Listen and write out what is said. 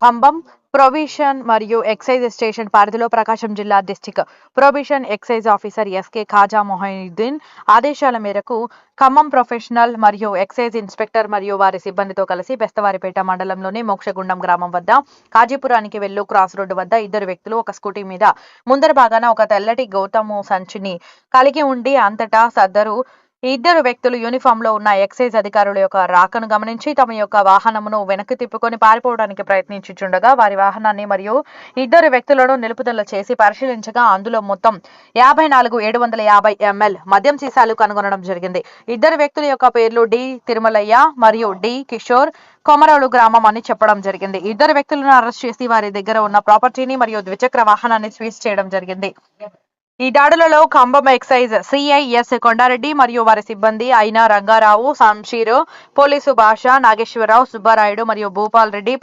Khammam provision మరియు excise station పరిధిలో ప్రకాశం జిల్లా district provision excise officer SK Khaja Mohinuddin ఆదేశాల మేరకు ఖమ్మం ప్రొఫెషనల్ మరియు ఎక్సైజ్ ఇన్స్పెక్టర్ మరియు వారి సిబ్బందితో కలిసి బెస్తవారిపేట మండలంలోని మోక్షగుండం గ్రామం వద్ద కాజీపురానికి వెళ్ళు క్రాస్ రోడ్డు వద్ద ఇద్దరు వ్యక్తులు ఒక స్కూటీ మీద ముందర భాగాన ఒక తెల్లటి గౌతము సంచిని కలిగి ఉండి అంతటా సదరు ఇద్దరు వ్యక్తులు యూనిఫామ్ లో ఉన్న ఎక్సైజ్ అధికారుల యొక్క రాకను గమనించి తమ యొక్క వాహనమును వెనక్కి తిప్పుకొని పారిపోవడానికి ప్రయత్నించుచుండగా వారి వాహనాన్ని మరియు ఇద్దరు వ్యక్తులను నిలుపుదల చేసి పరిశీలించగా అందులో మొత్తం 54,750 ml మద్యం సీసాలు కనుగొనడం జరిగింది. ఇద్దరు వ్యక్తుల యొక్క పేర్లు డి తిరుమలయ్య మరియు డి కిషోర్ కొమరోలు గ్రామం అని చెప్పడం జరిగింది. ఇద్దరు వ్యక్తులను అరెస్ట్ చేసి వారి దగ్గర ఉన్న ప్రాపర్టీని మరియు ద్విచక్ర వాహనాన్ని సీజ్ చేయడం జరిగింది. ఈ దాడులలో Khammam excise CI S Kondareddy మరియు వారి సిబ్బంది అయిన రంగారావు, సంషీరు, పోలీసు భాష, నాగేశ్వరరావు, సుబ్బారాయుడు మరియు భూపాల్ రెడ్డి